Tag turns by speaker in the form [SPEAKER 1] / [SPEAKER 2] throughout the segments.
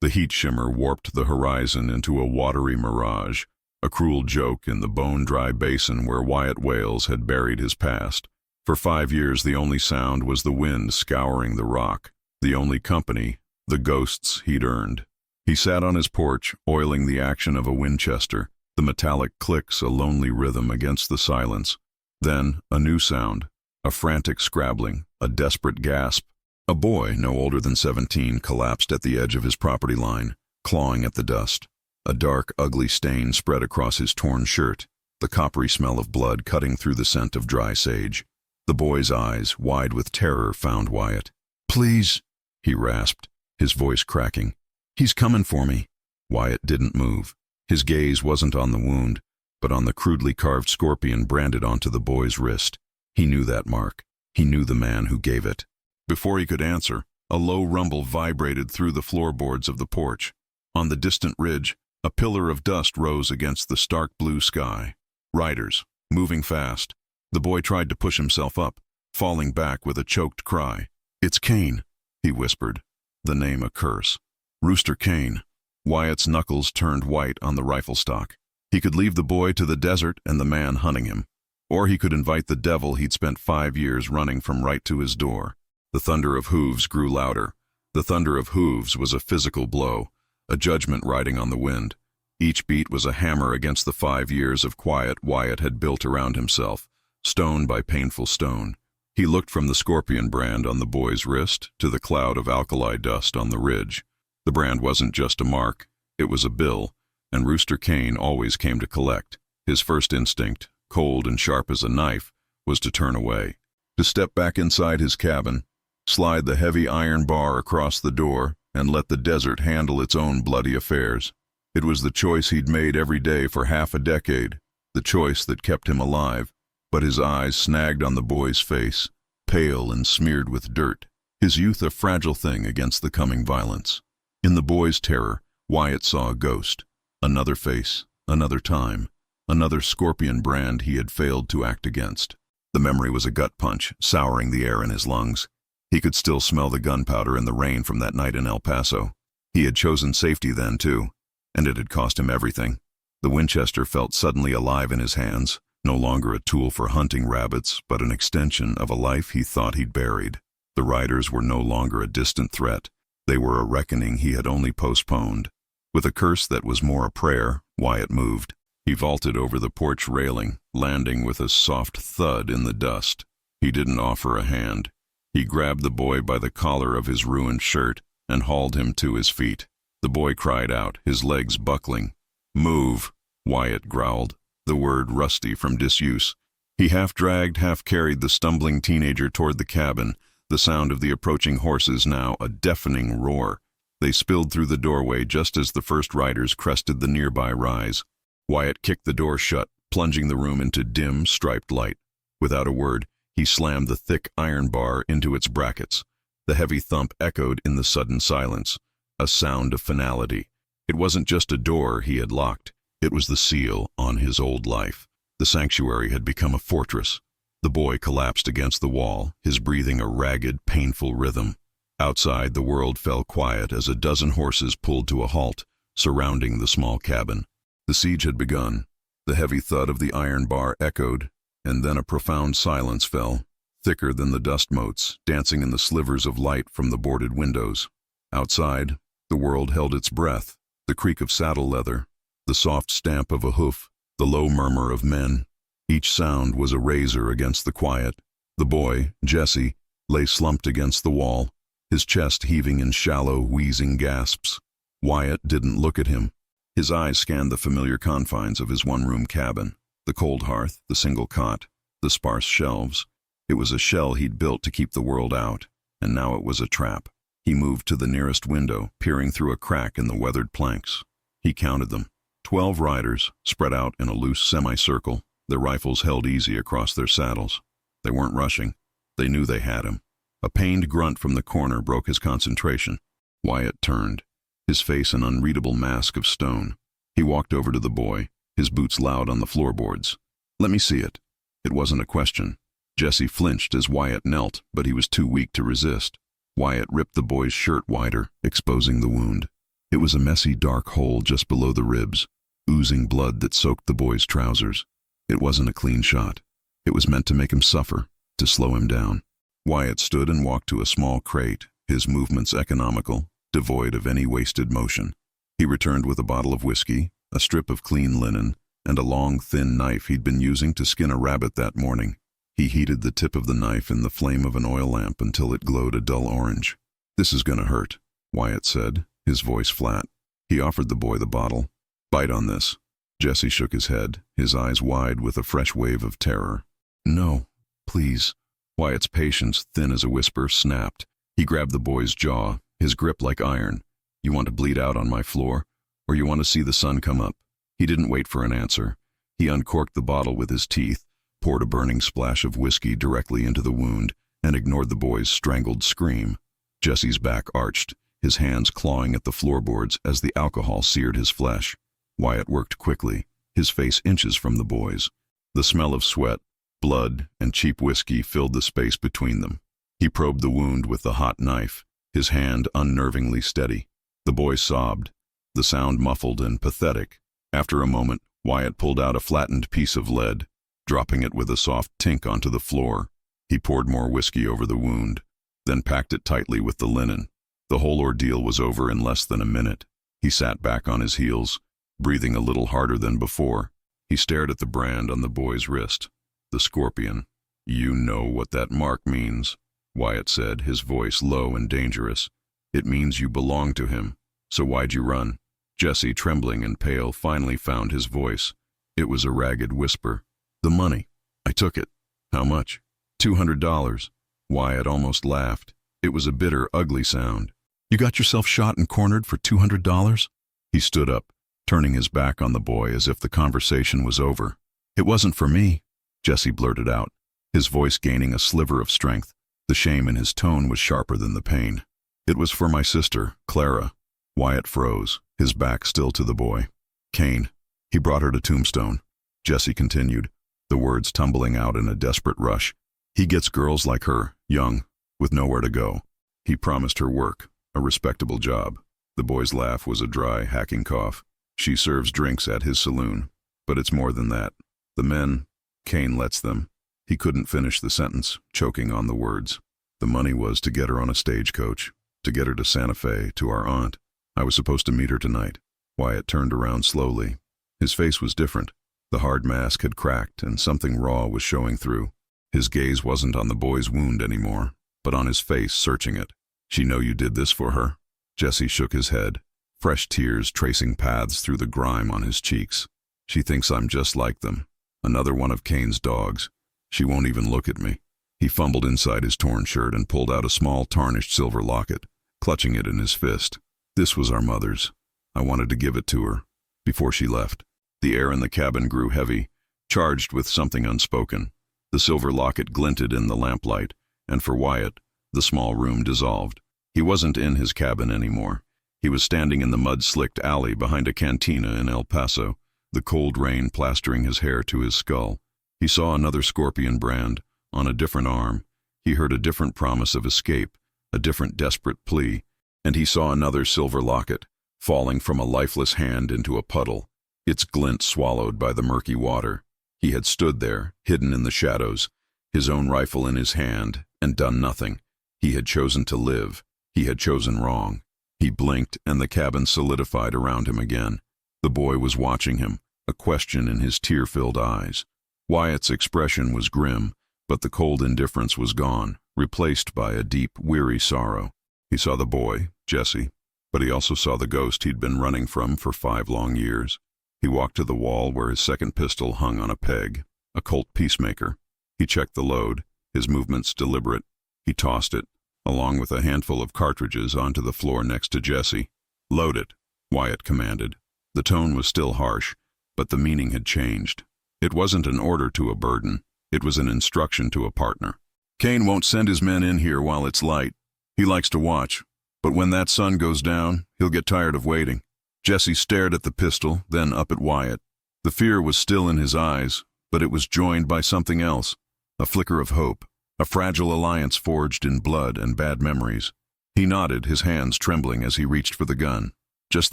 [SPEAKER 1] The heat shimmer warped the horizon into a watery mirage, a cruel joke in the bone-dry basin where Wyatt Wales had buried his past. For 5 years the only sound was the wind scouring the rock, the only company, the ghosts he'd earned. He sat on his porch, oiling the action of a Winchester, the metallic clicks a lonely rhythm against the silence. Then, a new sound, a frantic scrabbling, a desperate gasp. A boy, no older than 17, collapsed at the edge of his property line, clawing at the dust. A dark, ugly stain spread across his torn shirt, the coppery smell of blood cutting through the scent of dry sage. The boy's eyes, wide with terror, found Wyatt. "Please," he rasped, his voice cracking. "He's coming for me." Wyatt didn't move. His gaze wasn't on the wound, but on the crudely carved scorpion branded onto the boy's wrist. He knew that mark. He knew the man who gave it. Before he could answer, a low rumble vibrated through the floorboards of the porch. On the distant ridge, a pillar of dust rose against the stark blue sky. Riders, moving fast. The boy tried to push himself up, falling back with a choked cry. "It's Kane," he whispered, the name a curse. Rooster Kane. Wyatt's knuckles turned white on the rifle stock. He could leave the boy to the desert and the man hunting him. Or he could invite the devil he'd spent 5 years running from right to his door. The thunder of hooves grew louder. The thunder of hooves was a physical blow, a judgment riding on the wind. Each beat was a hammer against the 5 years of quiet Wyatt had built around himself, stone by painful stone. He looked from the scorpion brand on the boy's wrist to the cloud of alkali dust on the ridge. The brand wasn't just a mark, it was a bill, and Rooster Kane always came to collect. His first instinct, cold and sharp as a knife, was to turn away, to step back inside his cabin, slide the heavy iron bar across the door, and let the desert handle its own bloody affairs. It was the choice he'd made every day for half a decade, the choice that kept him alive. But his eyes snagged on the boy's face, pale and smeared with dirt, his youth a fragile thing against the coming violence. In the boy's terror, Wyatt saw a ghost, another face, another time, another scorpion brand he had failed to act against. The memory was a gut punch, souring the air in his lungs. He could still smell the gunpowder and the rain from that night in El Paso. He had chosen safety then, too, and it had cost him everything. The Winchester felt suddenly alive in his hands, no longer a tool for hunting rabbits, but an extension of a life he thought he'd buried. The riders were no longer a distant threat. They were a reckoning he had only postponed. With a curse that was more a prayer, Wyatt moved. He vaulted over the porch railing, landing with a soft thud in the dust. He didn't offer a hand. He grabbed the boy by the collar of his ruined shirt and hauled him to his feet. The boy cried out, his legs buckling. "Move," Wyatt growled, the word rusty from disuse. He half-dragged, half-carried the stumbling teenager toward the cabin, the sound of the approaching horses now a deafening roar. They spilled through the doorway just as the first riders crested the nearby rise. Wyatt kicked the door shut, plunging the room into dim, striped light. Without a word, he slammed the thick iron bar into its brackets. The heavy thump echoed in the sudden silence, a sound of finality. It wasn't just a door he had locked. It was the seal on his old life. The sanctuary had become a fortress. The boy collapsed against the wall, his breathing a ragged, painful rhythm. Outside, the world fell quiet as a dozen horses pulled to a halt, surrounding the small cabin. The siege had begun. The heavy thud of the iron bar echoed, and then a profound silence fell, thicker than the dust motes, dancing in the slivers of light from the boarded windows. Outside, the world held its breath, the creak of saddle leather, the soft stamp of a hoof, the low murmur of men. Each sound was a razor against the quiet. The boy, Jesse, lay slumped against the wall, his chest heaving in shallow, wheezing gasps. Wyatt didn't look at him. His eyes scanned the familiar confines of his one-room cabin, the cold hearth, the single cot, the sparse shelves. It was a shell he'd built to keep the world out, and now it was a trap. He moved to the nearest window, peering through a crack in the weathered planks. He counted them. 12 riders, spread out in a loose semicircle, their rifles held easy across their saddles. They weren't rushing. They knew they had him. A pained grunt from the corner broke his concentration. Wyatt turned, his face an unreadable mask of stone. He walked over to the boy, his boots loud on the floorboards. "Let me see it." It wasn't a question. Jesse flinched as Wyatt knelt, but he was too weak to resist. Wyatt ripped the boy's shirt wider, exposing the wound. It was a messy, dark hole just below the ribs, oozing blood that soaked the boy's trousers. It wasn't a clean shot. It was meant to make him suffer, to slow him down. Wyatt stood and walked to a small crate, his movements economical, devoid of any wasted motion. He returned with a bottle of whiskey, a strip of clean linen, and a long, thin knife he'd been using to skin a rabbit that morning. He heated the tip of the knife in the flame of an oil lamp until it glowed a dull orange. "This is gonna hurt," Wyatt said, his voice flat. He offered the boy the bottle. "Bite on this." Jesse shook his head, his eyes wide with a fresh wave of terror. "No, please." Wyatt's patience, thin as a whisper, snapped. He grabbed the boy's jaw, his grip like iron. "You want to bleed out on my floor, or you want to see the sun come up?" He didn't wait for an answer. He uncorked the bottle with his teeth, poured a burning splash of whiskey directly into the wound, and ignored the boy's strangled scream. Jesse's back arched, his hands clawing at the floorboards as the alcohol seared his flesh. Wyatt worked quickly, his face inches from the boy's. The smell of sweat, blood, and cheap whiskey filled the space between them. He probed the wound with the hot knife, his hand unnervingly steady. The boy sobbed, the sound muffled and pathetic. After a moment, Wyatt pulled out a flattened piece of lead, dropping it with a soft tink onto the floor. He poured more whiskey over the wound, then packed it tightly with the linen. The whole ordeal was over in less than a minute. He sat back on his heels, breathing a little harder than before. He stared at the brand on the boy's wrist. The scorpion. "You know what that mark means," Wyatt said, his voice low and dangerous. "It means you belong to him. So why'd you run?" Jesse, trembling and pale, finally found his voice. It was a ragged whisper. "The money. I took it." "How much?" $200. Wyatt almost laughed. It was a bitter, ugly sound. "You got yourself shot and cornered for $200? He stood up, turning his back on the boy as if the conversation was over. "It wasn't for me," Jesse blurted out, his voice gaining a sliver of strength. The shame in his tone was sharper than the pain. "It was for my sister, Clara." Wyatt froze, his back still to the boy. "Kane. He brought her to Tombstone." Jesse continued, the words tumbling out in a desperate rush. "He gets girls like her, young, with nowhere to go. He promised her work, a respectable job." The boy's laugh was a dry, hacking cough. "She serves drinks at his saloon, but it's more than that. The men, Kane lets them." He couldn't finish the sentence, choking on the words. "The money was to get her on a stagecoach, to get her to Santa Fe, to our aunt. I was supposed to meet her tonight." Wyatt turned around slowly. His face was different. The hard mask had cracked and something raw was showing through. His gaze wasn't on the boy's wound anymore, but on his face, searching it. "She know you did this for her?" Jesse shook his head, fresh tears tracing paths through the grime on his cheeks. "She thinks I'm just like them. Another one of Kane's dogs. She won't even look at me." He fumbled inside his torn shirt and pulled out a small tarnished silver locket, clutching it in his fist. "This was our mother's. I wanted to give it to her, before she left." The air in the cabin grew heavy, charged with something unspoken. The silver locket glinted in the lamplight, and for Wyatt, the small room dissolved. He wasn't in his cabin anymore. He was standing in the mud-slicked alley behind a cantina in El Paso, the cold rain plastering his hair to his skull. He saw another scorpion brand, on a different arm. He heard a different promise of escape, a different desperate plea, and he saw another silver locket, falling from a lifeless hand into a puddle, its glint swallowed by the murky water. He had stood there, hidden in the shadows, his own rifle in his hand, and done nothing. He had chosen to live. He had chosen wrong. He blinked, and the cabin solidified around him again. The boy was watching him, a question in his tear-filled eyes. Wyatt's expression was grim, but the cold indifference was gone, replaced by a deep, weary sorrow. He saw the boy, Jesse, but he also saw the ghost he'd been running from for 5 long years. He walked to the wall where his second pistol hung on a peg, a Colt Peacemaker. He checked the load, his movements deliberate. He tossed it, along with a handful of cartridges, onto the floor next to Jesse. "Load it," Wyatt commanded. The tone was still harsh, but the meaning had changed. It wasn't an order to a burden. It was an instruction to a partner. "Kane won't send his men in here while it's light. He likes to watch, but when that sun goes down, he'll get tired of waiting." Jesse stared at the pistol, then up at Wyatt. The fear was still in his eyes, but it was joined by something else, a flicker of hope, a fragile alliance forged in blood and bad memories. He nodded, his hands trembling as he reached for the gun. Just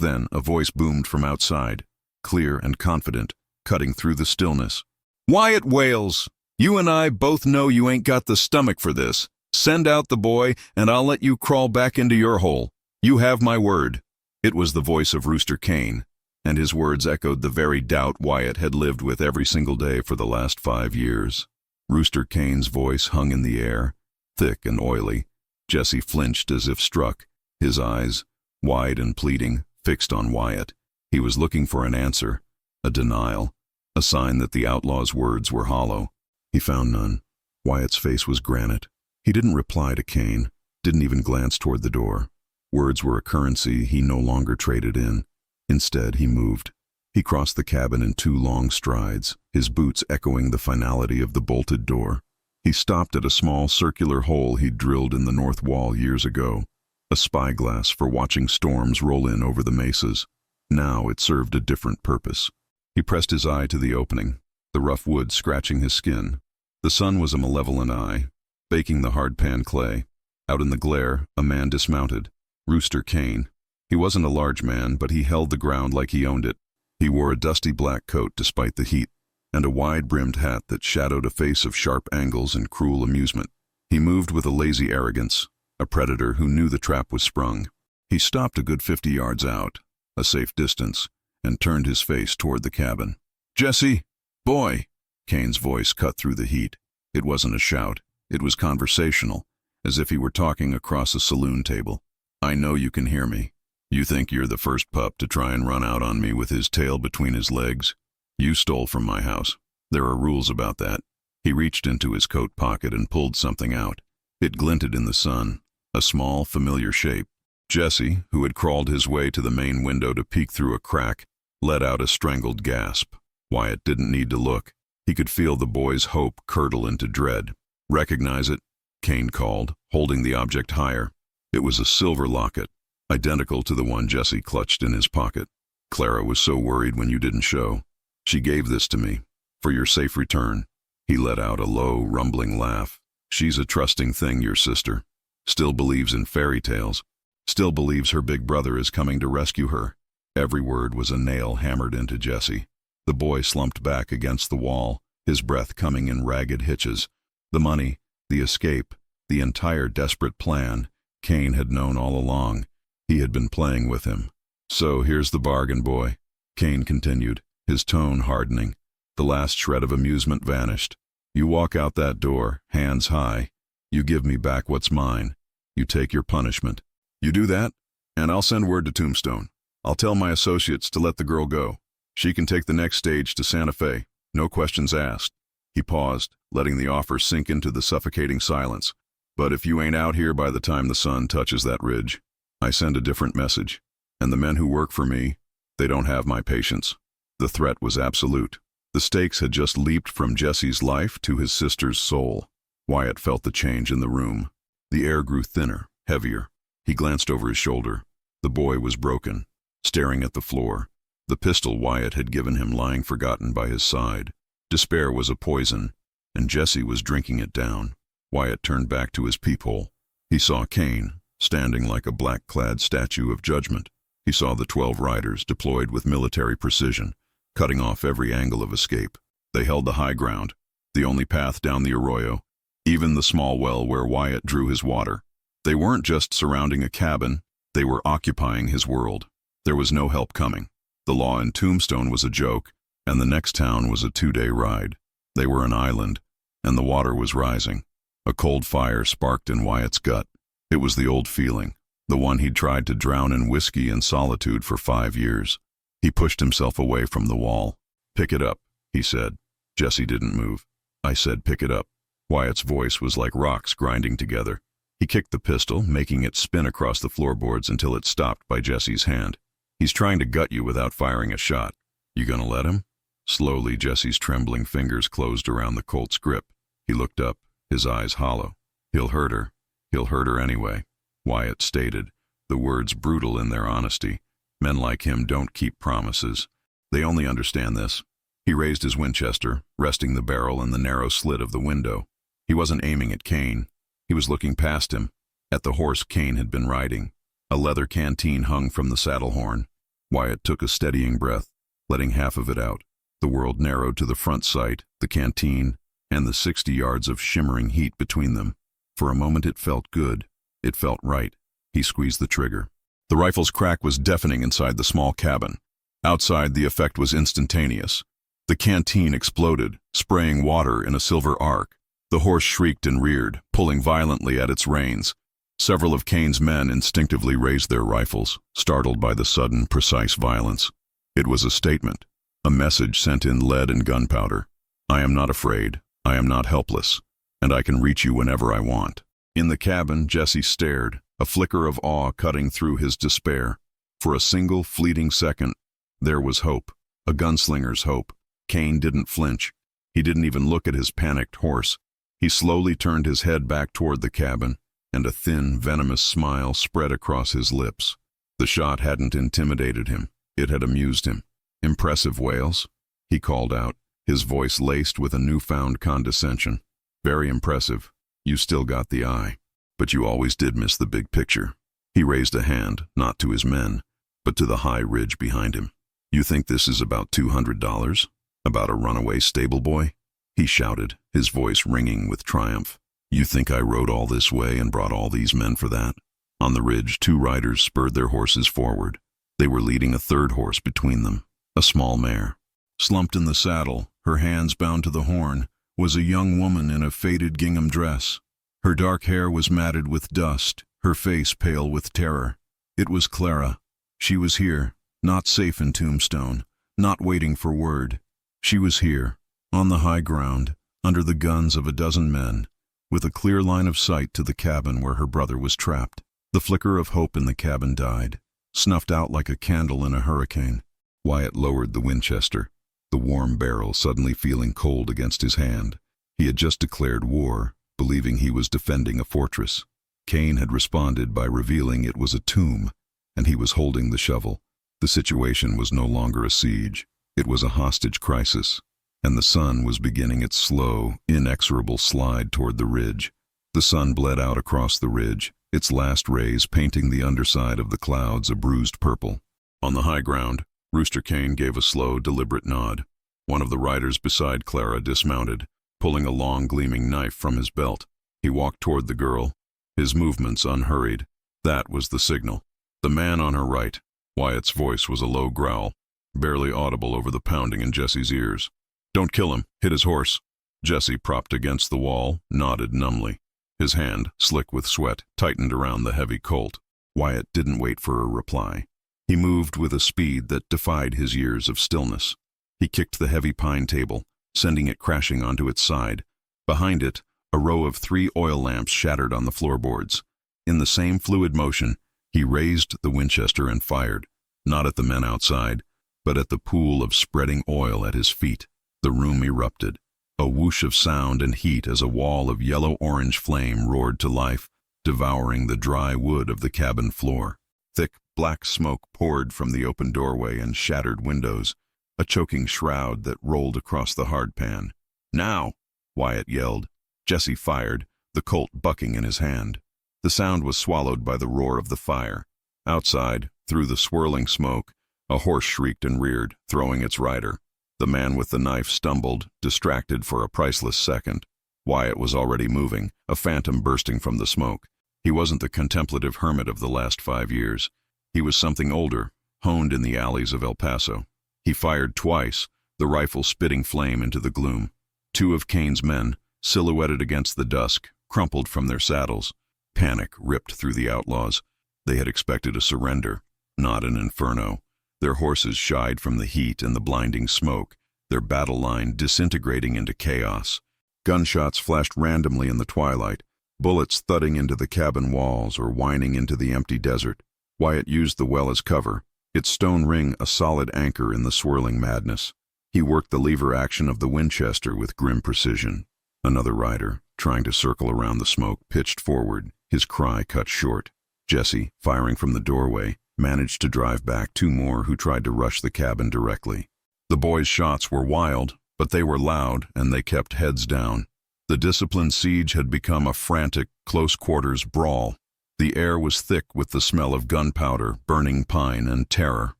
[SPEAKER 1] then, a voice boomed from outside, clear and confident, cutting through the stillness. "Wyatt Wales, you and I both know you ain't got the stomach for this. Send out the boy, and I'll let you crawl back into your hole. You have my word." It was the voice of Rooster Kane, and his words echoed the very doubt Wyatt had lived with every single day for the last 5 years. Rooster Kane's voice hung in the air, thick and oily. Jesse flinched as if struck, his eyes, wide and pleading, fixed on Wyatt. He was looking for an answer, a denial, a sign that the outlaw's words were hollow. He found none. Wyatt's face was granite. He didn't reply to Kane, didn't even glance toward the door. Words were a currency he no longer traded in. Instead, he moved. He crossed the cabin in 2 long strides, his boots echoing the finality of the bolted door. He stopped at a small circular hole he'd drilled in the north wall years ago, a spyglass for watching storms roll in over the mesas. Now it served a different purpose. He pressed his eye to the opening, the rough wood scratching his skin. The sun was a malevolent eye, baking the hard-pan clay. Out in the glare, a man dismounted. Rooster Kane. He wasn't a large man, but he held the ground like he owned it. He wore a dusty black coat despite the heat, and a wide-brimmed hat that shadowed a face of sharp angles and cruel amusement. He moved with a lazy arrogance, a predator who knew the trap was sprung. He stopped a good 50 yards out, a safe distance, and turned his face toward the cabin. "Jesse, boy!" Kane's voice cut through the heat. It wasn't a shout. It was conversational, as if he were talking across a saloon table. "I know you can hear me. You think you're the first pup to try and run out on me with his tail between his legs? You stole from my house. There are rules about that." He reached into his coat pocket and pulled something out. It glinted in the sun, a small, familiar shape. Jesse, who had crawled his way to the main window to peek through a crack, let out a strangled gasp. Wyatt didn't need to look. He could feel the boy's hope curdle into dread. "Recognize it?" Kane called, holding the object higher. It was a silver locket, identical to the one Jesse clutched in his pocket. "Clara was so worried when you didn't show. She gave this to me, for your safe return." He let out a low, rumbling laugh. "She's a trusting thing, your sister. Still believes in fairy tales. Still believes her big brother is coming to rescue her." Every word was a nail hammered into Jesse. The boy slumped back against the wall, his breath coming in ragged hitches. The money, the escape, the entire desperate plan, Kane had known all along. He had been playing with him. "So here's the bargain, boy," Kane continued, his tone hardening. The last shred of amusement vanished. "You walk out that door, hands high. You give me back what's mine. You take your punishment. You do that, and I'll send word to Tombstone. I'll tell my associates to let the girl go. She can take the next stage to Santa Fe, no questions asked." He paused, letting the offer sink into the suffocating silence. "But if you ain't out here by the time the sun touches that ridge, I send a different message. And the men who work for me, they don't have my patience." The threat was absolute. The stakes had just leaped from Jesse's life to his sister's soul. Wyatt felt the change in the room. The air grew thinner, heavier. He glanced over his shoulder. The boy was broken, staring at the floor, the pistol Wyatt had given him lying forgotten by his side. Despair was a poison, and Jesse was drinking it down. Wyatt turned back to his peephole. He saw Kane, standing like a black-clad statue of judgment. He saw the 12 riders deployed with military precision, cutting off every angle of escape. They held the high ground, the only path down the arroyo, even the small well where Wyatt drew his water. They weren't just surrounding a cabin, they were occupying his world. There was no help coming. The law in Tombstone was a joke, and the next town was a 2-day ride. They were an island, and the water was rising. A cold fire sparked in Wyatt's gut. It was the old feeling, the one he'd tried to drown in whiskey and solitude for 5 years. He pushed himself away from the wall. "Pick it up," he said. Jesse didn't move. "I said pick it up." Wyatt's voice was like rocks grinding together. He kicked the pistol, making it spin across the floorboards until it stopped by Jesse's hand. "He's trying to gut you without firing a shot. You gonna let him?" Slowly, Jesse's trembling fingers closed around the Colt's grip. He looked up, his eyes hollow. "He'll hurt her. He'll hurt her anyway," Wyatt stated, the words brutal in their honesty. Men like him don't keep promises. They only understand this. He raised his Winchester, resting the barrel in the narrow slit of the window. He wasn't aiming at Kane. He was looking past him, at the horse Kane had been riding. A leather canteen hung from the saddle horn. Wyatt took a steadying breath, letting half of it out. The world narrowed to the front sight, the canteen, and the 60 yards of shimmering heat between them. For a moment it felt good. It felt right. He squeezed the trigger. The rifle's crack was deafening inside the small cabin. Outside, the effect was instantaneous. The canteen exploded, spraying water in a silver arc. The horse shrieked and reared, pulling violently at its reins. Several of Kane's men instinctively raised their rifles, startled by the sudden, precise violence. It was a statement, a message sent in lead and gunpowder. I am not afraid, I am not helpless, and I can reach you whenever I want. In the cabin, Jesse stared, a flicker of awe cutting through his despair. For a single, fleeting second, there was hope, a gunslinger's hope. Kane didn't flinch. He didn't even look at his panicked horse. He slowly turned his head back toward the cabin, and a thin, venomous smile spread across his lips. The shot hadn't intimidated him. It had amused him. "Impressive, Wales," he called out, his voice laced with a newfound condescension. "Very impressive. You still got the eye. But you always did miss the big picture." He raised a hand, not to his men, but to the high ridge behind him. "You think this is about $200? About a runaway stable boy?" he shouted, his voice ringing with triumph. "You think I rode all this way and brought all these men for that?" On the ridge, 2 riders spurred their horses forward. They were leading a 3rd horse between them, a small mare. Slumped in the saddle, her hands bound to the horn, was a young woman in a faded gingham dress. Her dark hair was matted with dust, her face pale with terror. It was Clara. She was here, not safe in Tombstone, not waiting for word. She was here, on the high ground, under the guns of a dozen men, with a clear line of sight to the cabin where her brother was trapped. The flicker of hope in the cabin died, snuffed out like a candle in a hurricane. Wyatt lowered the Winchester, the warm barrel suddenly feeling cold against his hand. He had just declared war, believing he was defending a fortress. Kane had responded by revealing it was a tomb, and he was holding the shovel. The situation was no longer a siege. It was a hostage crisis, and the sun was beginning its slow, inexorable slide toward the ridge. The sun bled out across the ridge, its last rays painting the underside of the clouds a bruised purple. On the high ground, Rooster Kane gave a slow, deliberate nod. One of the riders beside Clara dismounted, pulling a long, gleaming knife from his belt. He walked toward the girl, his movements unhurried. That was the signal. The man on her right. Wyatt's voice was a low growl, barely audible over the pounding in Jesse's ears. "Don't kill him. Hit his horse." Jesse, propped against the wall, nodded numbly. His hand, slick with sweat, tightened around the heavy Colt. Wyatt didn't wait for a reply. He moved with a speed that defied his years of stillness. He kicked the heavy pine table, sending it crashing onto its side. Behind it, a row of 3 oil lamps shattered on the floorboards. In the same fluid motion, he raised the Winchester and fired, not at the men outside, but at the pool of spreading oil at his feet. The room erupted, a whoosh of sound and heat as a wall of yellow-orange flame roared to life, devouring the dry wood of the cabin floor. Thick, black smoke poured from the open doorway and shattered windows, a choking shroud that rolled across the hardpan. "Now!" Wyatt yelled. Jesse fired, the Colt bucking in his hand. The sound was swallowed by the roar of the fire. Outside, through the swirling smoke, a horse shrieked and reared, throwing its rider. The man with the knife stumbled, distracted for a priceless second. Wyatt was already moving, a phantom bursting from the smoke. He wasn't the contemplative hermit of the last 5 years. He was something older, honed in the alleys of El Paso. He fired twice, the rifle spitting flame into the gloom. 2 of Kane's men, silhouetted against the dusk, crumpled from their saddles. Panic ripped through the outlaws. They had expected a surrender, not an inferno. Their horses shied from the heat and the blinding smoke, their battle line disintegrating into chaos. Gunshots flashed randomly in the twilight, bullets thudding into the cabin walls or whining into the empty desert. Wyatt used the well as cover, its stone ring a solid anchor in the swirling madness. He worked the lever action of the Winchester with grim precision. Another rider, trying to circle around the smoke, pitched forward, his cry cut short. Jesse, firing from the doorway, managed to drive back 2 more who tried to rush the cabin directly. The boys' shots were wild, but they were loud and they kept heads down. The disciplined siege had become a frantic, close-quarters brawl. The air was thick with the smell of gunpowder, burning pine, and terror.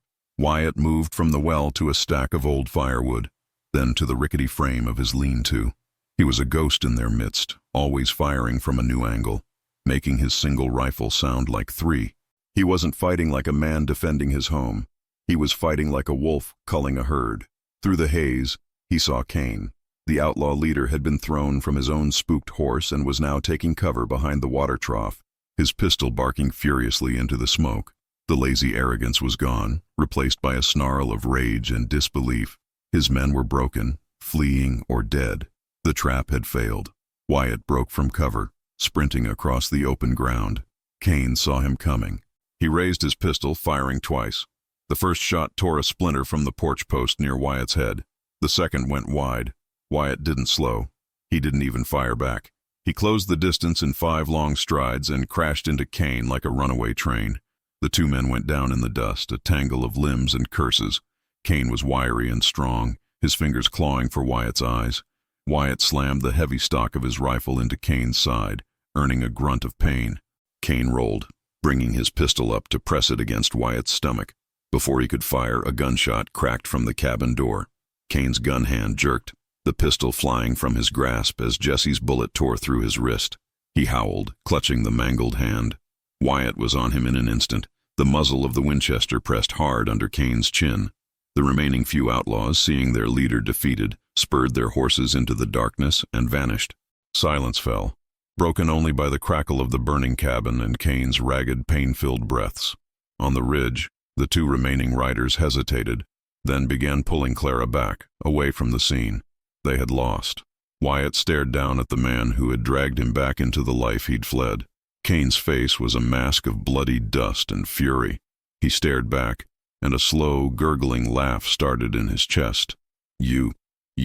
[SPEAKER 1] Wyatt moved from the well to a stack of old firewood, then to the rickety frame of his lean-to. He was a ghost in their midst, always firing from a new angle, making his single rifle sound like three. He wasn't fighting like a man defending his home. He was fighting like a wolf culling a herd. Through the haze, he saw Kane. The outlaw leader had been thrown from his own spooked horse and was now taking cover behind the water trough, his pistol barking furiously into the smoke. The lazy arrogance was gone, replaced by a snarl of rage and disbelief. His men were broken, fleeing or dead. The trap had failed. Wyatt broke from cover, sprinting across the open ground. Kane saw him coming. He raised his pistol, firing twice. The first shot tore a splinter from the porch post near Wyatt's head. The second went wide. Wyatt didn't slow. He didn't even fire back. He closed the distance in 5 long strides and crashed into Kane like a runaway train. The two men went down in the dust, a tangle of limbs and curses. Kane was wiry and strong, his fingers clawing for Wyatt's eyes. Wyatt slammed the heavy stock of his rifle into Kane's side, earning a grunt of pain. Kane rolled, bringing his pistol up to press it against Wyatt's stomach. Before he could fire, a gunshot cracked from the cabin door. Kane's gun hand jerked, the pistol flying from his grasp as Jesse's bullet tore through his wrist. He howled, clutching the mangled hand. Wyatt was on him in an instant, the muzzle of the Winchester pressed hard under Kane's chin. The remaining few outlaws, seeing their leader defeated, spurred their horses into the darkness and vanished. Silence fell, broken only by the crackle of the burning cabin and Kane's ragged, pain-filled breaths. On the ridge, the two remaining riders hesitated, then began pulling Clara back, away from the scene. They had lost. Wyatt stared down at the man who had dragged him back into the life he'd fled. Kane's face was a mask of bloody dust and fury. He stared back, and a slow, gurgling laugh started in his chest. You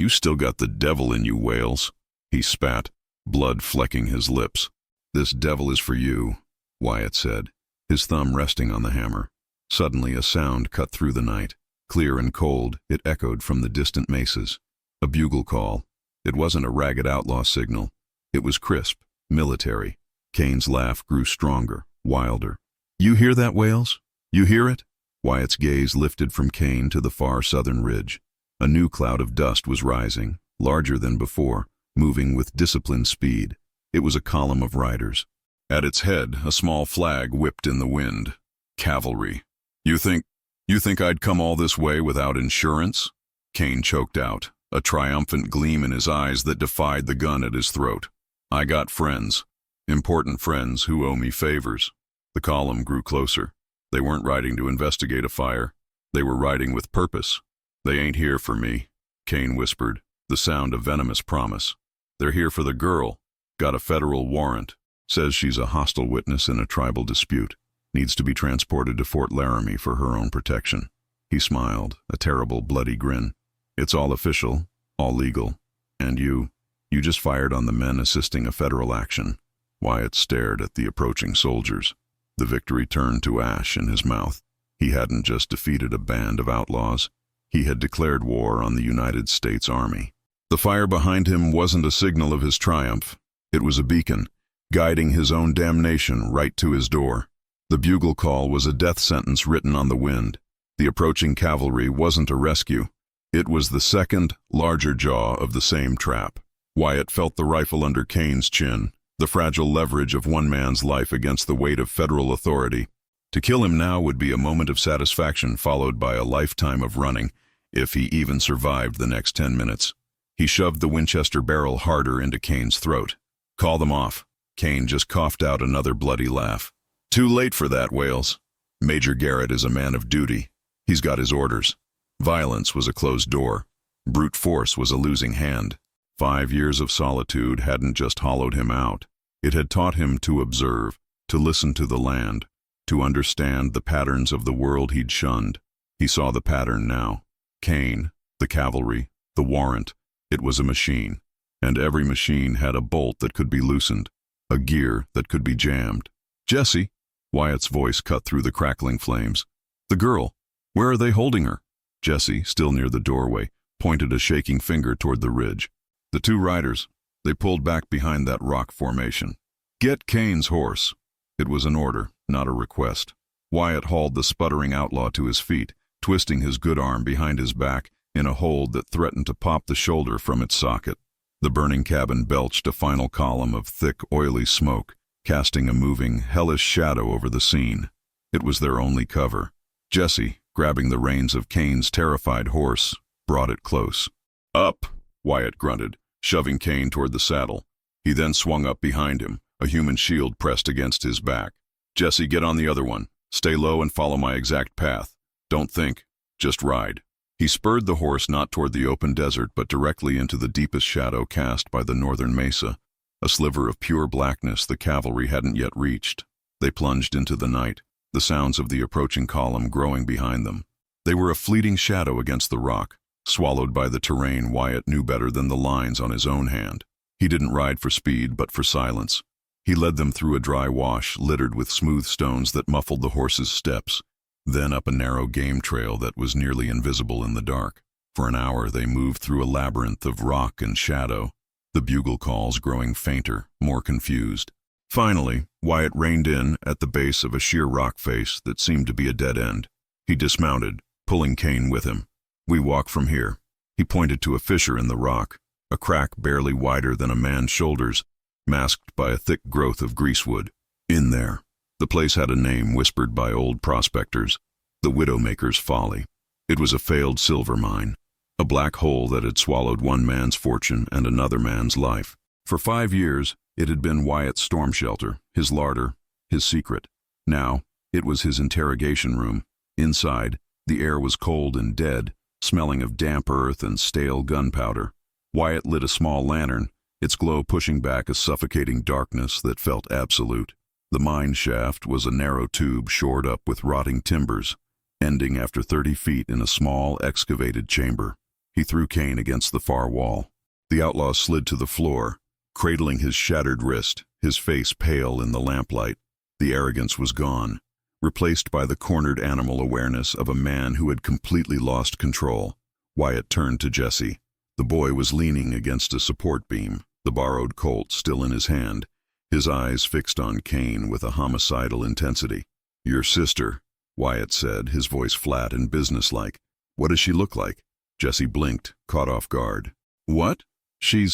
[SPEAKER 1] still got the devil in you, Wales," he spat, blood flecking his lips. "This devil is for you," Wyatt said, his thumb resting on the hammer. Suddenly a sound cut through the night. Clear and cold, it echoed from the distant mesas. A bugle call. It wasn't a ragged outlaw signal. It was crisp, military. Kane's laugh grew stronger, wilder. "You hear that, Wales? You hear it?" Wyatt's gaze lifted from Kane to the far southern ridge. A new cloud of dust was rising, larger than before, moving with disciplined speed. It was a column of riders. At its head, a small flag whipped in the wind. Cavalry. You think I'd come all this way without insurance?" Kane choked out, a triumphant gleam in his eyes that defied the gun at his throat. "I got friends. Important friends who owe me favors." The column grew closer. They weren't riding to investigate a fire. They were riding with purpose. "They ain't here for me," Kane whispered, the sound of venomous promise. "They're here for the girl. Got a federal warrant. Says she's a hostile witness in a tribal dispute. Needs to be transported to Fort Laramie for her own protection." He smiled, a terrible, bloody grin. "It's all official, all legal. And you just fired on the men assisting a federal action." Wyatt stared at the approaching soldiers. The victory turned to ash in his mouth. He hadn't just defeated a band of outlaws. He had declared war on the United States Army. The fire behind him wasn't a signal of his triumph. It was a beacon, guiding his own damnation right to his door. The bugle call was a death sentence written on the wind. The approaching cavalry wasn't a rescue. It was the second, larger jaw of the same trap. Wyatt felt the rifle under Kane's chin, the fragile leverage of one man's life against the weight of federal authority. To kill him now would be a moment of satisfaction followed by a lifetime of running, if he even survived the next 10 minutes. He shoved the Winchester barrel harder into Kane's throat. "Call them off." Kane just coughed out another bloody laugh. "Too late for that, Wales. Major Garrett is a man of duty. He's got his orders." Violence was a closed door. Brute force was a losing hand. 5 years of solitude hadn't just hollowed him out. It had taught him to observe, to listen to the land, to understand the patterns of the world he'd shunned. He saw the pattern now. Kane, the cavalry, the warrant. It was a machine. And every machine had a bolt that could be loosened, a gear that could be jammed. "Jesse," Wyatt's voice cut through the crackling flames. "The girl. Where are they holding her?" Jesse, still near the doorway, pointed a shaking finger toward the ridge. "The two riders. They pulled back behind that rock formation." "Get Kane's horse." It was an order, not a request. Wyatt hauled the sputtering outlaw to his feet, twisting his good arm behind his back in a hold that threatened to pop the shoulder from its socket. The burning cabin belched a final column of thick, oily smoke, casting a moving, hellish shadow over the scene. It was their only cover. Jesse, grabbing the reins of Kane's terrified horse, brought it close. "Up!" Wyatt grunted, shoving Kane toward the saddle. He then swung up behind him, a human shield pressed against his back. "Jesse, get on the other one. Stay low and follow my exact path. Don't think, just ride." He spurred the horse not toward the open desert but directly into the deepest shadow cast by the northern mesa, a sliver of pure blackness the cavalry hadn't yet reached. They plunged into the night, the sounds of the approaching column growing behind them. They were a fleeting shadow against the rock, swallowed by the terrain Wyatt knew better than the lines on his own hand. He didn't ride for speed but for silence. He led them through a dry wash littered with smooth stones that muffled the horse's steps, then up a narrow game trail that was nearly invisible in the dark. For an hour they moved through a labyrinth of rock and shadow, the bugle calls growing fainter, more confused. Finally, Wyatt reined in at the base of a sheer rock face that seemed to be a dead end. He dismounted, pulling Kane with him. "We walk from here." He pointed to a fissure in the rock, a crack barely wider than a man's shoulders, masked by a thick growth of greasewood. "In there." The place had a name whispered by old prospectors, the Widowmaker's Folly. It was a failed silver mine, a black hole that had swallowed one man's fortune and another man's life. For 5 years, it had been Wyatt's storm shelter, his larder, his secret. Now, it was his interrogation room. Inside, the air was cold and dead, smelling of damp earth and stale gunpowder. Wyatt lit a small lantern, its glow pushing back a suffocating darkness that felt absolute. The mine shaft was a narrow tube shored up with rotting timbers, ending after 30 feet in a small, excavated chamber. He threw Kane against the far wall. The outlaw slid to the floor, cradling his shattered wrist, his face pale in the lamplight. The arrogance was gone, replaced by the cornered animal awareness of a man who had completely lost control. Wyatt turned to Jesse. The boy was leaning against a support beam, the borrowed Colt still in his hand, his eyes fixed on Kane with a homicidal intensity. "Your sister," Wyatt said, his voice flat and businesslike. "What does she look like?" Jesse blinked, caught off guard. "What? She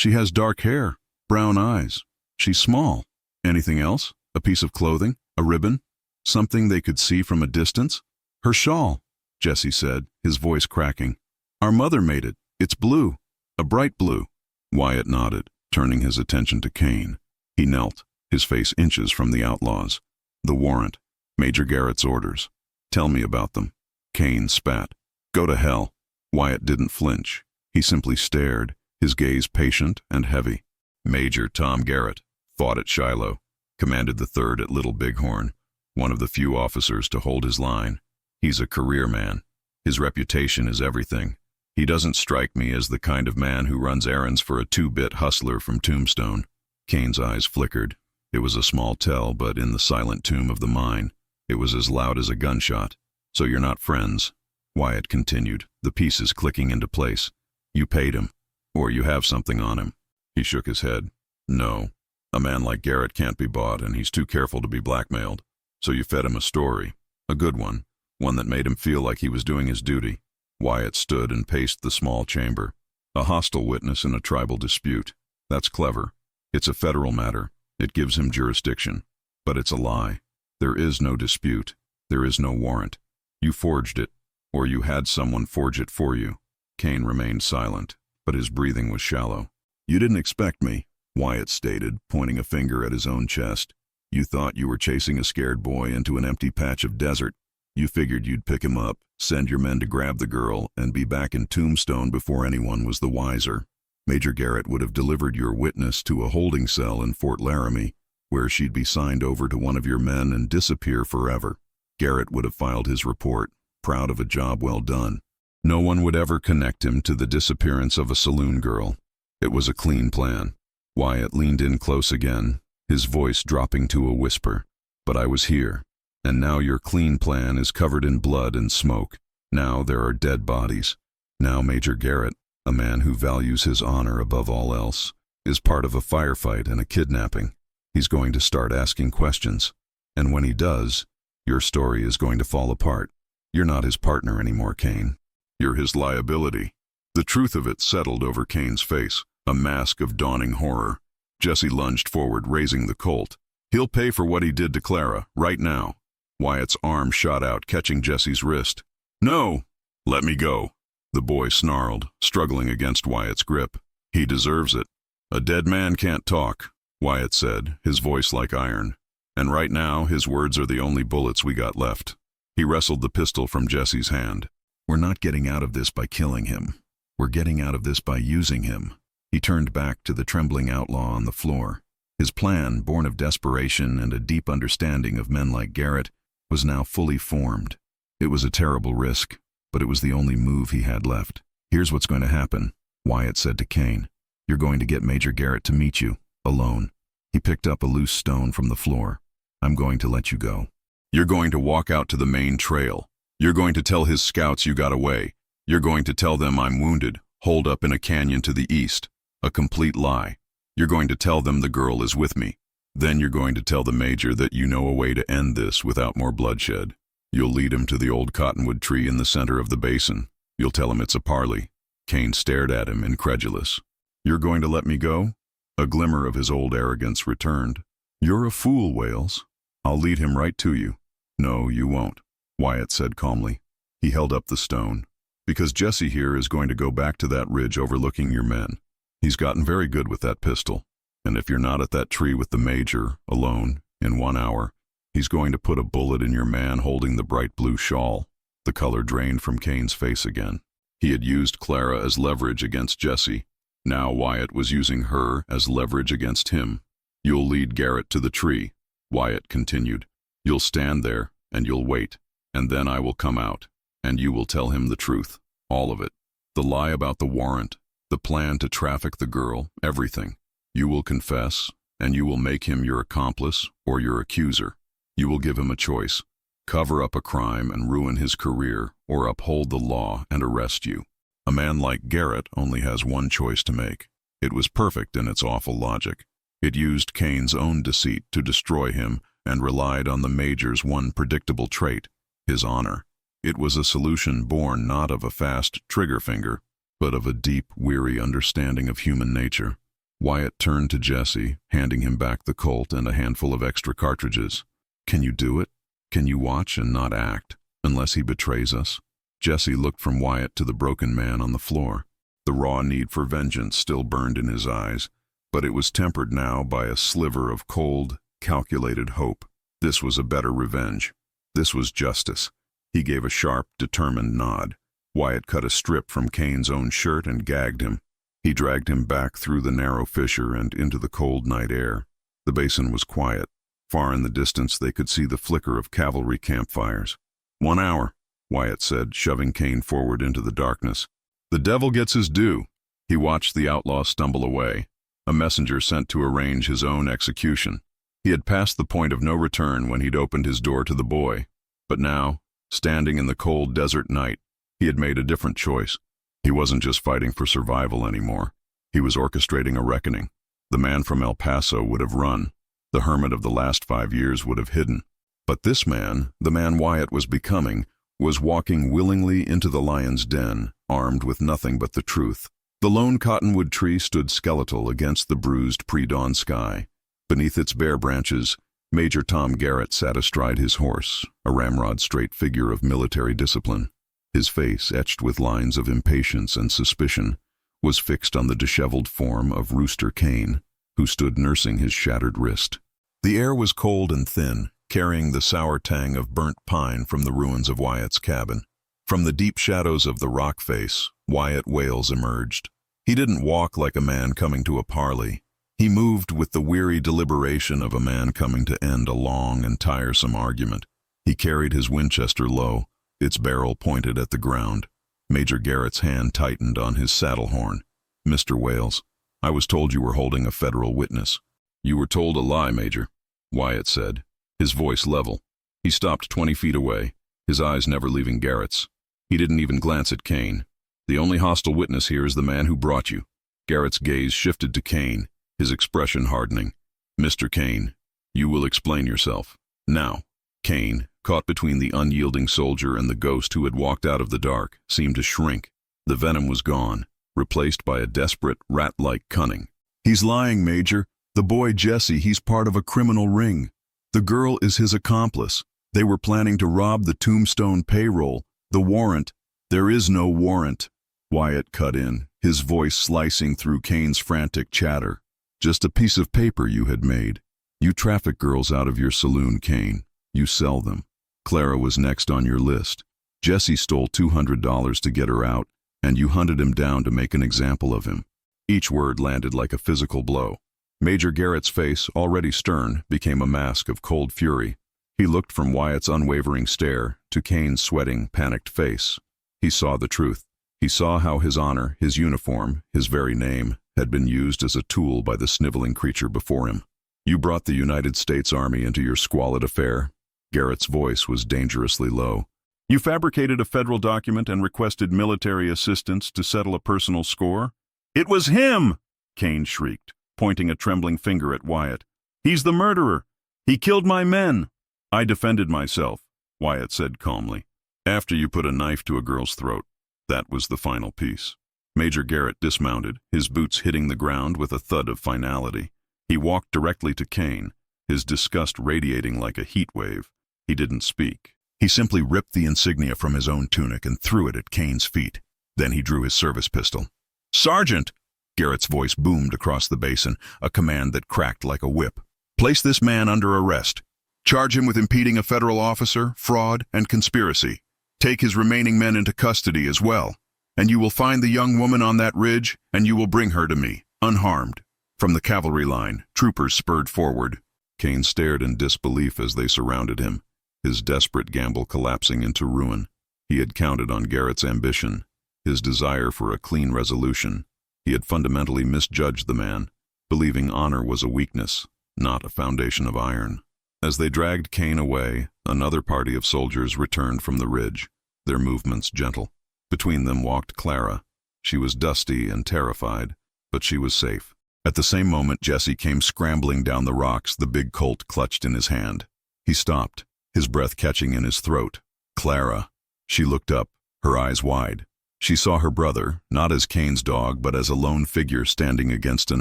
[SPEAKER 1] has dark hair, brown eyes. She's small. Anything else? A piece of clothing? A ribbon? Something they could see from a distance?" "Her shawl," Jesse said, his voice cracking. "Our mother made it. It's blue, a bright blue." Wyatt nodded, turning his attention to Kane. He knelt, his face inches from the outlaws. "The warrant. Major Garrett's orders. Tell me about them." Kane spat. "Go to hell." Wyatt didn't flinch. He simply stared, his gaze patient and heavy. "Major Tom Garrett fought at Shiloh, commanded the 3rd at Little Bighorn, one of the few officers to hold his line. He's a career man. His reputation is everything. He doesn't strike me as the kind of man who runs errands for a 2-bit hustler from Tombstone." Kane's eyes flickered. It was a small tell, but in the silent tomb of the mine, it was as loud as a gunshot. "So you're not friends," Wyatt continued, the pieces clicking into place. "You paid him, or you have something on him." He shook his head. "No, a man like Garrett can't be bought, and he's too careful to be blackmailed. So you fed him a story, a good one that made him feel like he was doing his duty." Wyatt stood and paced the small chamber. "A hostile witness in a tribal dispute. That's clever. It's a federal matter. It gives him jurisdiction. But it's a lie. There is no dispute. There is no warrant. You forged it, or you had someone forge it for you." Kane remained silent, but his breathing was shallow. "You didn't expect me," Wyatt stated, pointing a finger at his own chest. "You thought you were chasing a scared boy into an empty patch of desert. You figured you'd pick him up, send your men to grab the girl, and be back in Tombstone before anyone was the wiser. Major Garrett would have delivered your witness to a holding cell in Fort Laramie, where she'd be signed over to one of your men and disappear forever. Garrett would have filed his report, proud of a job well done. No one would ever connect him to the disappearance of a saloon girl. It was a clean plan." Wyatt leaned in close again, his voice dropping to a whisper. "But I was here, and now your clean plan is covered in blood and smoke. Now there are dead bodies. Now Major Garrett, a man who values his honor above all else, is part of a firefight and a kidnapping. He's going to start asking questions. And when he does, your story is going to fall apart. You're not his partner anymore, Kane. You're his liability. The truth of it settled over Kane's face, a mask of dawning horror. Jesse lunged forward, raising the Colt. He'll pay for what he did to Clara, right now. Wyatt's arm shot out, catching Jesse's wrist. No! Let me go. The boy snarled, struggling against Wyatt's grip. He deserves it. A dead man can't talk, Wyatt said, his voice like iron. And right now, his words are the only bullets we got left. He wrestled the pistol from Jesse's hand. We're not getting out of this by killing him. We're getting out of this by using him. He turned back to the trembling outlaw on the floor. His plan, born of desperation and a deep understanding of men like Garrett, was now fully formed. It was a terrible risk, but it was the only move he had left. Here's what's going to happen, Wyatt said to Kane. You're going to get Major Garrett to meet you, alone. He picked up a loose stone from the floor. I'm going to let you go. You're going to walk out to the main trail. You're going to tell his scouts you got away. You're going to tell them I'm wounded, holed up in a canyon to the east. A complete lie. You're going to tell them the girl is with me. Then you're going to tell the Major that you know a way to end this without more bloodshed. You'll lead him to the old cottonwood tree in the center of the basin. You'll tell him it's a parley. Kane stared at him, incredulous. You're going to let me go? A glimmer of his old arrogance returned. You're a fool, Wales. I'll lead him right to you. No, you won't, Wyatt said calmly. He held up the stone. Because Jesse here is going to go back to that ridge overlooking your men. He's gotten very good with that pistol. And if you're not at that tree with the Major, alone, in 1 hour, he's going to put a bullet in your man holding the bright blue shawl. The color drained from Kane's face again. He had used Clara as leverage against Jesse. Now Wyatt was using her as leverage against him. You'll lead Garrett to the tree, Wyatt continued. You'll stand there, and you'll wait. And then I will come out, and you will tell him the truth. All of it. The lie about the warrant, the plan to traffic the girl, everything. You will confess, and you will make him your accomplice or your accuser. You will give him a choice. Cover up a crime and ruin his career, or uphold the law and arrest you. A man like Garrett only has one choice to make. It was perfect in its awful logic. It used Kane's own deceit to destroy him and relied on the Major's one predictable trait, his honor. It was a solution born not of a fast trigger finger, but of a deep, weary understanding of human nature. Wyatt turned to Jesse, handing him back the Colt and a handful of extra cartridges. Can you do it? Can you watch and not act, unless he betrays us? Jesse looked from Wyatt to the broken man on the floor. The raw need for vengeance still burned in his eyes, but it was tempered now by a sliver of cold, calculated hope. This was a better revenge. This was justice. He gave a sharp, determined nod. Wyatt cut a strip from Kane's own shirt and gagged him. He dragged him back through the narrow fissure and into the cold night air. The basin was quiet. Far in the distance they could see the flicker of cavalry campfires. 1 hour, Wyatt said, shoving Kane forward into the darkness. The devil gets his due. He watched the outlaw stumble away, a messenger sent to arrange his own execution. He had passed the point of no return when he'd opened his door to the boy. But now, standing in the cold desert night, he had made a different choice. He wasn't just fighting for survival anymore. He was orchestrating a reckoning. The man from El Paso would have run. The Hermit of the last 5 years would have hidden. But this man, the man Wyatt was becoming, was walking willingly into the lion's den, armed with nothing but the truth. The lone cottonwood tree stood skeletal against the bruised pre-dawn sky. Beneath its bare branches, Major Tom Garrett sat astride his horse, a ramrod-straight figure of military discipline. His face, etched with lines of impatience and suspicion, was fixed on the disheveled form of Rooster Kane, who stood nursing his shattered wrist. The air was cold and thin, carrying the sour tang of burnt pine from the ruins of Wyatt's cabin. From the deep shadows of the rock face, Wyatt Wales emerged. He didn't walk like a man coming to a parley. He moved with the weary deliberation of a man coming to end a long and tiresome argument. He carried his Winchester low, its barrel pointed at the ground. Major Garrett's hand tightened on his saddle horn. Mr. Wales, I was told you were holding a federal witness. You were told a lie, Major, Wyatt said, his voice level. He stopped 20 feet away, his eyes never leaving Garrett's. He didn't even glance at Kane. The only hostile witness here is the man who brought you. Garrett's gaze shifted to Kane, his expression hardening. "Mr. Kane, you will explain yourself. Now." Kane, caught between the unyielding soldier and the ghost who had walked out of the dark, seemed to shrink. The venom was gone, replaced by a desperate, rat-like cunning. "He's lying, Major. The boy Jesse, he's part of a criminal ring. The girl is his accomplice. They were planning to rob the Tombstone payroll. The warrant. There is no warrant." Wyatt cut in, his voice slicing through Kane's frantic chatter. "Just a piece of paper you had made. You traffic girls out of your saloon, Kane. You sell them. Clara was next on your list. Jesse stole $200 to get her out, and you hunted him down to make an example of him." Each word landed like a physical blow. Major Garrett's face, already stern, became a mask of cold fury. He looked from Wyatt's unwavering stare to Kane's sweating, panicked face. He saw the truth. He saw how his honor, his uniform, his very name, had been used as a tool by the sniveling creature before him. "You brought the United States Army into your squalid affair." Garrett's voice was dangerously low. "You fabricated a federal document and requested military assistance to settle a personal score?" "It was him!" Kane shrieked, pointing a trembling finger at Wyatt. "He's the murderer! He killed my men!" "I defended myself," Wyatt said calmly. "After you put a knife to a girl's throat. That was the final piece." Major Garrett dismounted, his boots hitting the ground with a thud of finality. He walked directly to Kane, his disgust radiating like a heat wave. He didn't speak. He simply ripped the insignia from his own tunic and threw it at Kane's feet. Then he drew his service pistol. "Sergeant!" Garrett's voice boomed across the basin, a command that cracked like a whip. "Place this man under arrest. Charge him with impeding a federal officer, fraud, and conspiracy. Take his remaining men into custody as well. And you will find the young woman on that ridge, and you will bring her to me, unharmed." From the cavalry line, troopers spurred forward. Kane stared in disbelief as they surrounded him, his desperate gamble collapsing into ruin. He had counted on Garrett's ambition, his desire for a clean resolution. He had fundamentally misjudged the man, believing honor was a weakness, not a foundation of iron. As they dragged Kane away, another party of soldiers returned from the ridge, their movements gentle. Between them walked Clara. She was dusty and terrified, but she was safe. At the same moment, Jesse came scrambling down the rocks, the big Colt clutched in his hand. He stopped, his breath catching in his throat. "Clara." She looked up, her eyes wide. She saw her brother, not as Kane's dog, but as a lone figure standing against an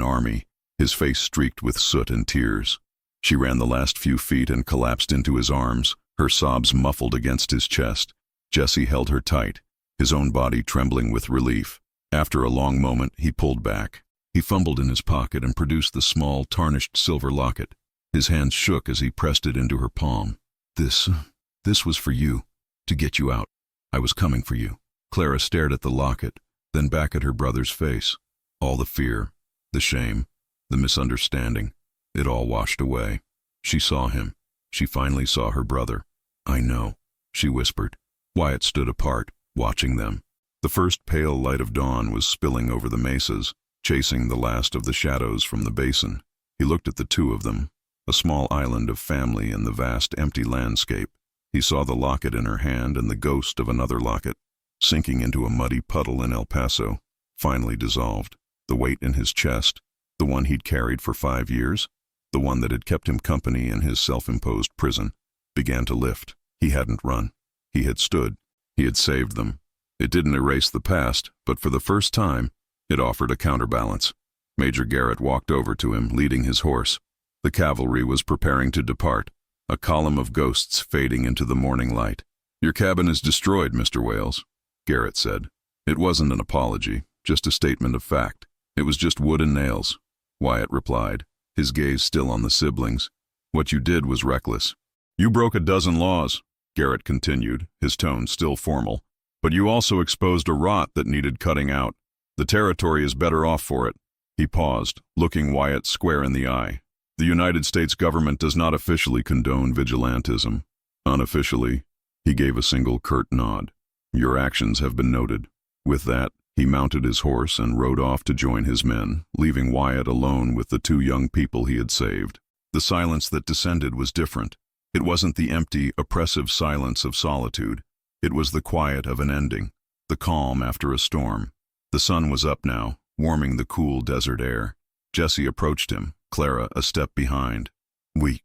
[SPEAKER 1] army, his face streaked with soot and tears. She ran the last few feet and collapsed into his arms, her sobs muffled against his chest. Jesse held her tight, his own body trembling with relief. After a long moment, he pulled back. He fumbled in his pocket and produced the small, tarnished silver locket. His hands shook as he pressed it into her palm. This was for you, to get you out. I was coming for you." Clara stared at the locket, then back at her brother's face. All the fear, the shame, the misunderstanding, it all washed away. She saw him. She finally saw her brother. "I know," she whispered. Wyatt stood apart, watching them. The first pale light of dawn was spilling over the mesas, chasing the last of the shadows from the basin. He looked at the two of them, a small island of family in the vast empty landscape. He saw the locket in her hand and the ghost of another locket, sinking into a muddy puddle in El Paso, finally dissolved. The weight in his chest, the one he'd carried for 5 years, the one that had kept him company in his self-imposed prison, began to lift. He hadn't run. He had stood. He had saved them. It didn't erase the past, but for the first time, it offered a counterbalance. Major Garrett walked over to him, leading his horse. The cavalry was preparing to depart, a column of ghosts fading into the morning light. "Your cabin is destroyed, Mr. Wales," Garrett said. It wasn't an apology, just a statement of fact. "It was just wood and nails," Wyatt replied, his gaze still on the siblings. "What you did was reckless." "You broke a dozen laws," Garrett continued, his tone still formal. "But you also exposed a rot that needed cutting out. The territory is better off for it." He paused, looking Wyatt square in the eye. "The United States government does not officially condone vigilantism. Unofficially," he gave a single curt nod. "Your actions have been noted." With that, he mounted his horse and rode off to join his men, leaving Wyatt alone with the 2 young people he had saved. The silence that descended was different. It wasn't the empty, oppressive silence of solitude. It was the quiet of an ending, the calm after a storm. The sun was up now, warming the cool desert air. Jesse approached him, Clara a step behind. We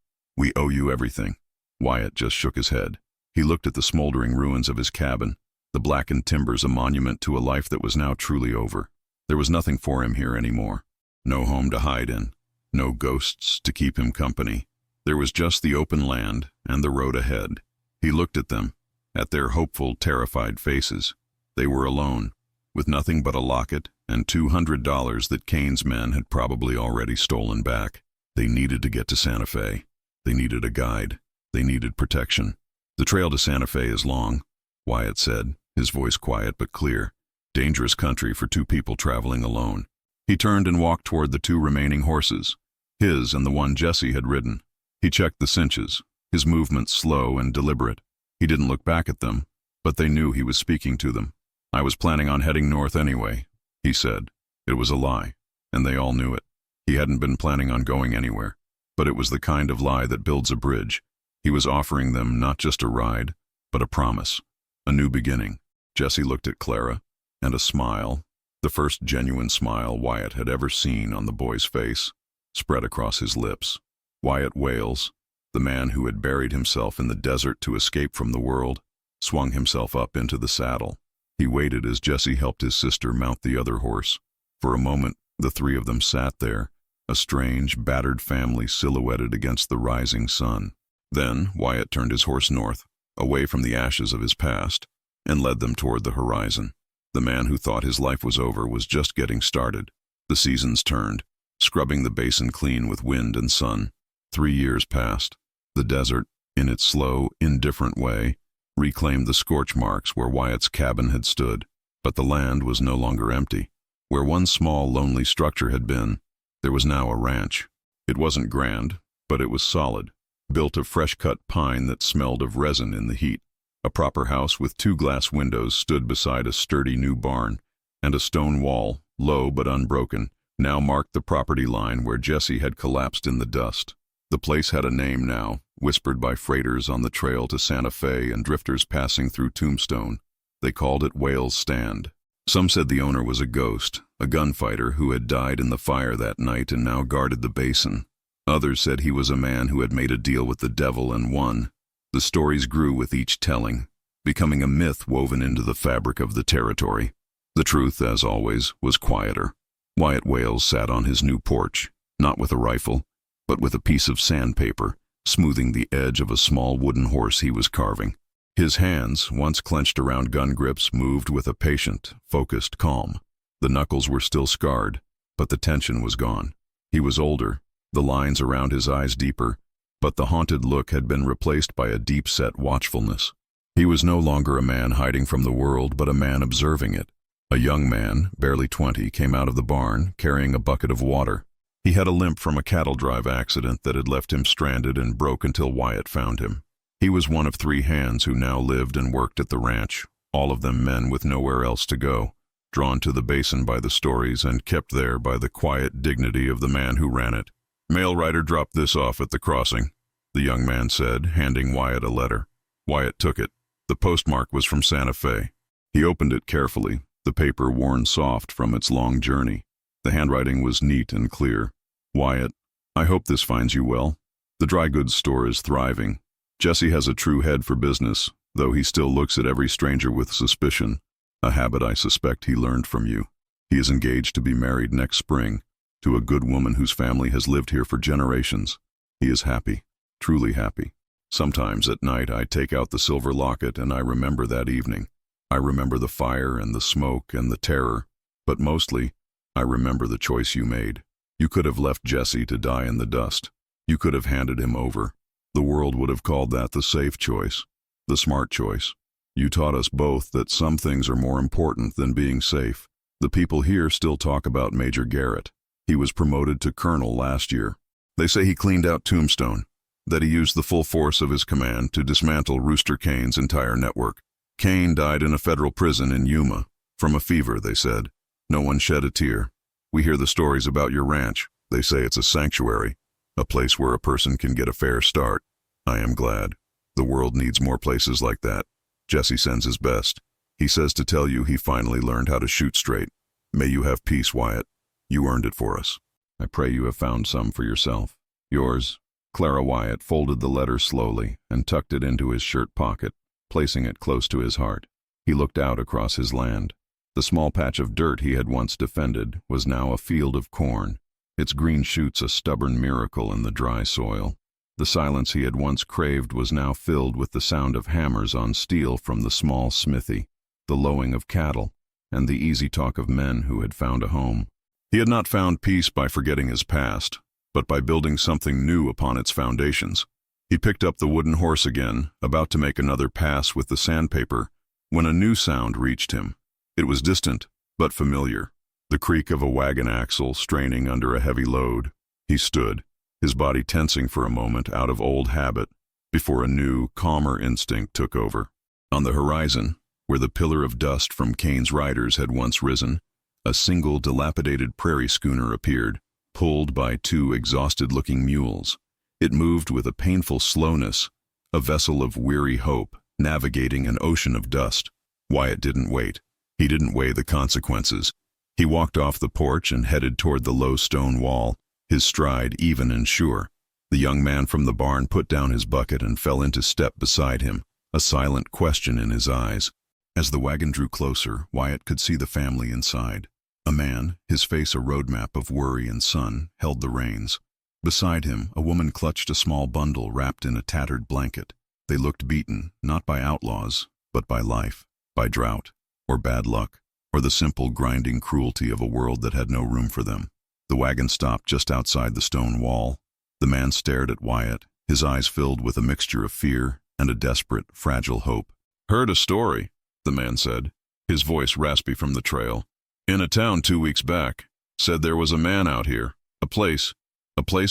[SPEAKER 1] owe you everything. Wyatt just shook his head. He looked at the smoldering ruins of his cabin, the blackened timbers a monument to a life that was now truly over. There was nothing for him here anymore. No home to hide in. No ghosts to keep him company. There was just the open land and the road ahead. He looked at them, at their hopeful, terrified faces. They were alone, with nothing but a locket and $200 that Kane's men had probably already stolen back. They needed to get to Santa Fe. They needed a guide. They needed protection. The trail to Santa Fe is long, Wyatt said, his voice quiet but clear. Dangerous country for two people traveling alone. He turned and walked toward the two remaining horses, his and the one Jesse had ridden. He checked the cinches, his movements slow and deliberate. He didn't look back at them, but they knew he was speaking to them. I was planning on heading north anyway, he said. It was a lie, and they all knew it. He hadn't been planning on going anywhere, but it was the kind of lie that builds a bridge. He was offering them not just a ride, but a promise, a new beginning. Jesse looked at Clara, and a smile, the first genuine smile Wyatt had ever seen on the boy's face, spread across his lips. Wyatt Wales, the man who had buried himself in the desert to escape from the world, swung himself up into the saddle. He waited as Jesse helped his sister mount the other horse. For a moment, the three of them sat there, a strange, battered family silhouetted against the rising sun. Then Wyatt turned his horse north, away from the ashes of his past, and led them toward the horizon. The man who thought his life was over was just getting started. The seasons turned, scrubbing the basin clean with wind and sun. 3 years passed. The desert, in its slow, indifferent way, reclaimed the scorch marks where Wyatt's cabin had stood. But the land was no longer empty. Where one small, lonely structure had been, there was now a ranch. It wasn't grand, but it was solid, built of fresh-cut pine that smelled of resin in the heat. A proper house with 2 glass windows stood beside a sturdy new barn, and a stone wall, low but unbroken, now marked the property line where Jesse had collapsed in the dust. The place had a name now, whispered by freighters on the trail to Santa Fe and drifters passing through Tombstone. They called it Whale's Stand. Some said the owner was a ghost, a gunfighter who had died in the fire that night and now guarded the basin. Others said he was a man who had made a deal with the devil and won. The stories grew with each telling, becoming a myth woven into the fabric of the territory. The truth, as always, was quieter. Wyatt Wales sat on his new porch, not with a rifle, but with a piece of sandpaper, smoothing the edge of a small wooden horse he was carving. His hands, once clenched around gun grips, moved with a patient, focused calm. The knuckles were still scarred, but the tension was gone. He was older, the lines around his eyes deeper, but the haunted look had been replaced by a deep-set watchfulness. He was no longer a man hiding from the world, but a man observing it. A young man, barely 20, came out of the barn, carrying a bucket of water. He had a limp from a cattle drive accident that had left him stranded and broke until Wyatt found him. He was one of 3 hands who now lived and worked at the ranch, all of them men with nowhere else to go, drawn to the basin by the stories and kept there by the quiet dignity of the man who ran it. "Mail rider dropped this off at the crossing," the young man said, handing Wyatt a letter. Wyatt took it. The postmark was from Santa Fe. He opened it carefully, the paper worn soft from its long journey. The handwriting was neat and clear. "Wyatt, I hope this finds you well. The dry goods store is thriving. Jesse has a true head for business, though he still looks at every stranger with suspicion, a habit I suspect he learned from you. He is engaged to be married next spring, to a good woman whose family has lived here for generations. He is happy, truly happy. Sometimes at night I take out the silver locket and I remember that evening. I remember the fire and the smoke and the terror, but mostly, I remember the choice you made. You could have left Jesse to die in the dust. You could have handed him over. The world would have called that the safe choice, the smart choice. You taught us both that some things are more important than being safe. The people here still talk about Major Garrett. He was promoted to colonel last year. They say he cleaned out Tombstone, that he used the full force of his command to dismantle Rooster Kane's entire network. Kane died in a federal prison in Yuma, from a fever, they said. No one shed a tear. We hear the stories about your ranch. They say it's a sanctuary, a place where a person can get a fair start. I am glad. The world needs more places like that. Jesse sends his best. He says to tell you he finally learned how to shoot straight. May you have peace, Wyatt. You earned it for us." I pray you have found some for yourself. Yours, Clara. Wyatt folded the letter slowly and tucked it into his shirt pocket, placing it close to his heart. He looked out across his land. The small patch of dirt he had once defended was now a field of corn, its green shoots a stubborn miracle in the dry soil. The silence he had once craved was now filled with the sound of hammers on steel from the small smithy, the lowing of cattle, and the easy talk of men who had found a home. He had not found peace by forgetting his past, but by building something new upon its foundations. He picked up the wooden horse again, about to make another pass with the sandpaper, when a new sound reached him. It was distant, but familiar, the creak of a wagon axle straining under a heavy load. He stood, his body tensing for a moment out of old habit, before a new, calmer instinct took over. On the horizon, where the pillar of dust from Kane's riders had once risen, a single dilapidated prairie schooner appeared, pulled by two exhausted-looking mules. It moved with a painful slowness, a vessel of weary hope, navigating an ocean of dust. Wyatt didn't wait. He didn't weigh the consequences. He walked off the porch and headed toward the low stone wall, his stride even and sure. The young man from the barn put down his bucket and fell into step beside him, a silent question in his eyes. As the wagon drew closer, Wyatt could see the family inside. A man, his face a roadmap of worry and sun, held the reins. Beside him, a woman clutched a small bundle wrapped in a tattered blanket. They looked beaten, not by outlaws, but by life, by drought, or bad luck, or the simple grinding cruelty of a world that had no room for them. The wagon stopped just outside the stone wall. The man stared at Wyatt, his eyes filled with a mixture of fear and a desperate, fragile hope. "Heard a story," the man said, his voice raspy from the trail. "In a town 2 weeks back. Said there was a man out here, a place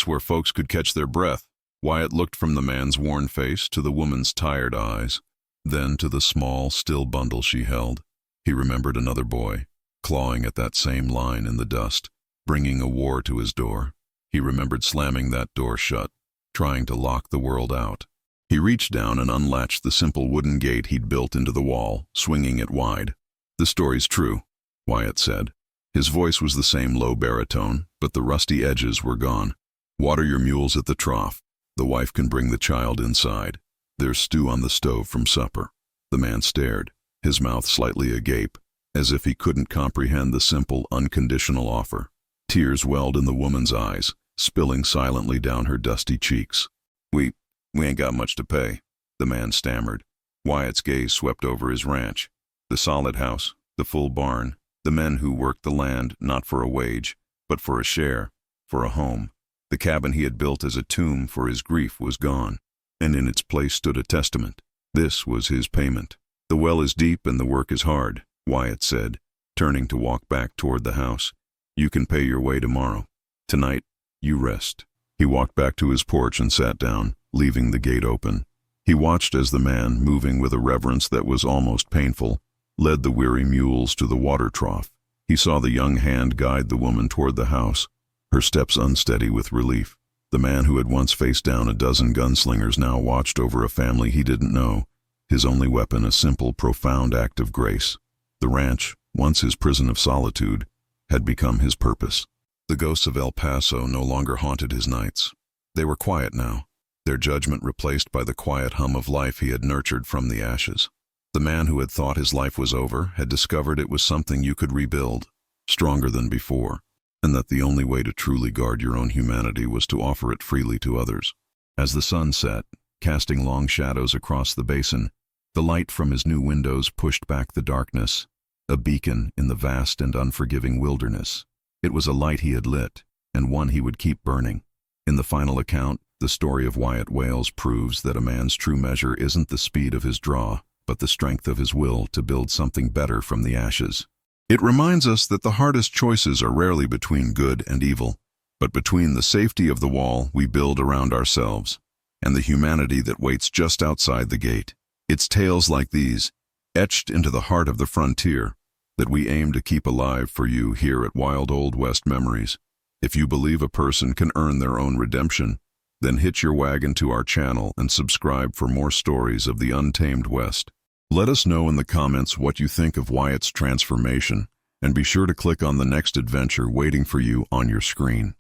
[SPEAKER 1] where folks could catch their breath." Wyatt looked from the man's worn face to the woman's tired eyes, then to the small, still bundle she held. He remembered another boy, clawing at that same line in the dust, bringing a war to his door. He remembered slamming that door shut, trying to lock the world out. He reached down and unlatched the simple wooden gate he'd built into the wall, swinging it wide. "The story's true," Wyatt said. His voice was the same low baritone, but the rusty edges were gone. "Water your mules at the trough. The wife can bring the child inside. There's stew on the stove from supper." The man stared, his mouth slightly agape, as if he couldn't comprehend the simple, unconditional offer. Tears welled in the woman's eyes, spilling silently down her dusty cheeks. We ain't got much to pay," the man stammered. Wyatt's gaze swept over his ranch. The solid house, the full barn, the men who worked the land not for a wage, but for a share, for a home. The cabin he had built as a tomb for his grief was gone, and in its place stood a testament. This was his payment. "The well is deep and the work is hard," Wyatt said, turning to walk back toward the house. "You can pay your way tomorrow. Tonight, you rest." He walked back to his porch and sat down, leaving the gate open. He watched as the man, moving with a reverence that was almost painful, led the weary mules to the water trough. He saw the young hand guide the woman toward the house, her steps unsteady with relief. The man who had once faced down a dozen gunslingers now watched over a family he didn't know, his only weapon a simple, profound act of grace. The ranch, once his prison of solitude, had become his purpose. The ghosts of El Paso no longer haunted his nights. They were quiet now, their judgment replaced by the quiet hum of life he had nurtured from the ashes. The man who had thought his life was over had discovered it was something you could rebuild, stronger than before, and that the only way to truly guard your own humanity was to offer it freely to others. As the sun set, casting long shadows across the basin, the light from his new windows pushed back the darkness, a beacon in the vast and unforgiving wilderness. It was a light he had lit, and one he would keep burning. In the final account, the story of Wyatt Wales proves that a man's true measure isn't the speed of his draw, but the strength of his will to build something better from the ashes. It reminds us that the hardest choices are rarely between good and evil, but between the safety of the wall we build around ourselves and the humanity that waits just outside the gate. It's tales like these, etched into the heart of the frontier, that we aim to keep alive for you here at Wild Old West Memories. If you believe a person can earn their own redemption, then hitch your wagon to our channel and subscribe for more stories of the untamed West. Let us know in the comments what you think of Wyatt's transformation, and be sure to click on the next adventure waiting for you on your screen.